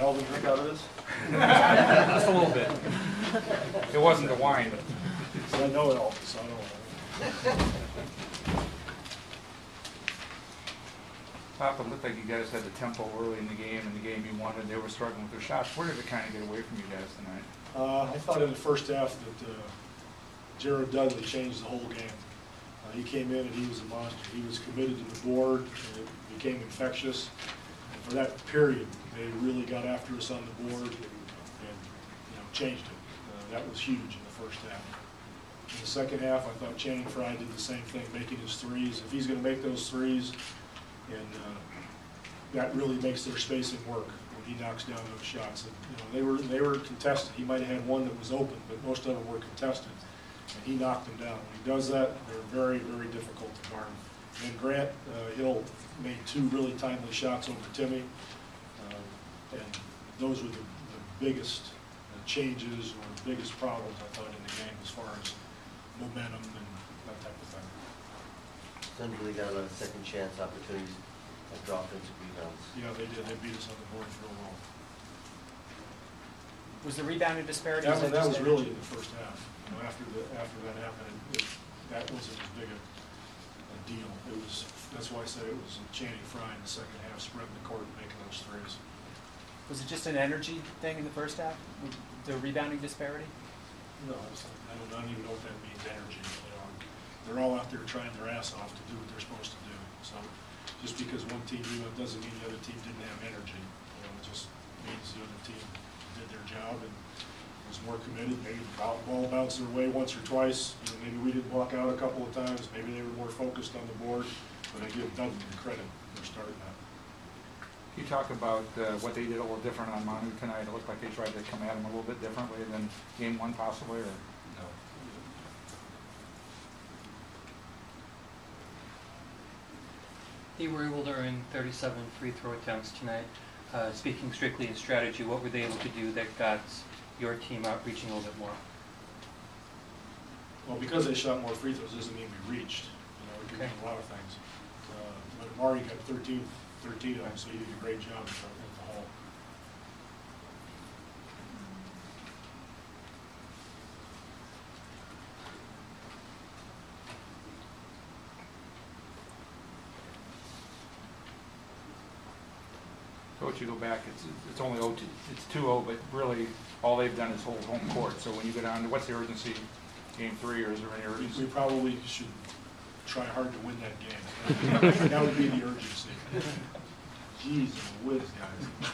Alvin drink out of this? Just a little bit. It wasn't the wine. So I know it all, so I don't want Papa, it looked like you guys had the tempo early in the game, and the game you wanted. They were struggling with their shots. Where did it kind of get away from you guys tonight? I thought in the first half that Jared Dudley changed the whole game. He came in and he was a monster. He was committed to the board, and it became infectious. And for that period, they really got after us on the board and changed it. That was huge in the first half. In the second half, I thought Channing Frye did the same thing, making his threes. If he's going to make those threes, and that really makes their spacing work when he knocks down those shots. And, they were contested. He might have had one that was open, but most of them were contested, and he knocked them down. When he does that, they're very, very difficult to guard. And Grant Hill made two really timely shots over Timmy, and those were the biggest changes or the biggest problems I thought in the game as far as momentum and that type of thing. Suns really got a lot of second chance opportunities after offensive rebounds. Yeah, they did. They beat us on the boards real well. Was the rebounding disparity? That was really in the first half. After that happened, that wasn't as big a deal. That's why I said it was Channing Frye in the second half, spreading the court and making those threes. Was it just an energy thing in the first half? The rebounding disparity? No, I don't even know what that means. Energy. They're all out there trying their ass off to do what they're supposed to do. So just because one team did it doesn't mean the other team didn't have energy. It just means the other team did their job and was more committed. Maybe the ball bounced their way once or twice. Maybe we didn't walk out a couple of times. Maybe they were more focused on the board. But I give Dudley the credit for starting that. Can you talk about what they did a little different on Manu tonight? It looked like they tried to come at him a little bit differently than game one possibly, or no? They were able to earn 37 free throw attempts tonight. Speaking strictly in strategy, what were they able to do that got your team out reaching a little bit more? Well, because they shot more free throws doesn't mean we reached. We could do a lot of things. But Amari got 13 of them, so he did a great job at the hole. Coach, you go back, it's only 0-2, it's 2-0, but really all they've done is hold home court. So when you go down, what's the urgency? Game 3, or is there any urgency? We probably should try hard to win that game. That would be the urgency. Jeez whiz, guys.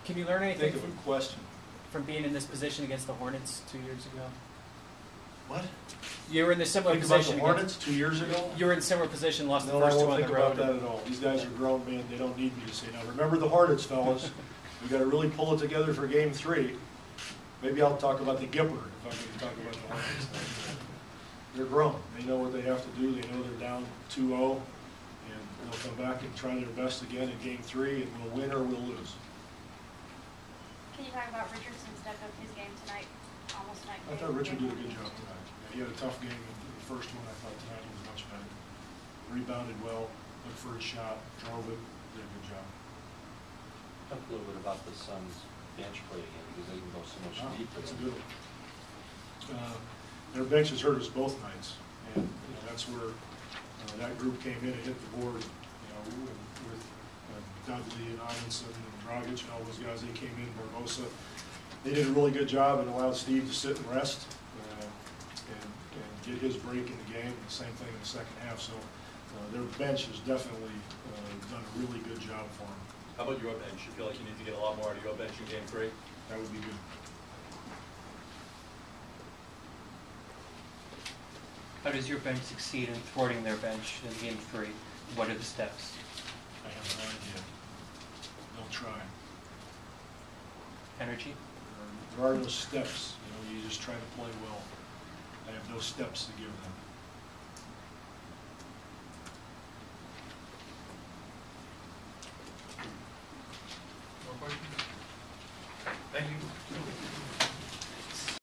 Can you learn anything Think of a question. from being in this position against the Hornets 2 years ago? What? You were in the similar Think about position. the Hornets 2 years ago? You were in a similar position, lost the No, I first two won't on think the about road. that at all. These guys are grown men. They don't need me to say, now remember the Hornets, fellas. We got to really pull it together for game 3. Maybe I'll talk about the Gipper if I'm going to talk about the Hornets. They're grown. They know what they have to do. They know they're down 2-0, and they'll come back and try their best again in game 3, and we'll win or we'll lose. Can you talk about Richardson stepped up his game tonight, almost like? I thought Richard did a good job tonight. He had a tough game in the first one. I thought tonight he was much better. Rebounded well, looked for his shot, drove it, did a good job. Talk a little bit about the Suns' bench play again, because they can go so much deeper. That's a good one. Their bench has hurt us both nights, and that's where that group came in and hit the board. With Dudley and Amundsen and Dragic and all those guys, they came in. Barbosa, they did a really good job and allowed Steve to sit and rest and get his break in the game. The same thing in the second half. So their bench has definitely done a really good job for them. How about your bench? You feel like you need to get a lot more out of your bench in game 3? That would be good. How does your bench succeed in thwarting their bench in game 3? What are the steps? I have no idea. They'll try. Energy? There are no steps. You just try to play well. I have no steps to give them.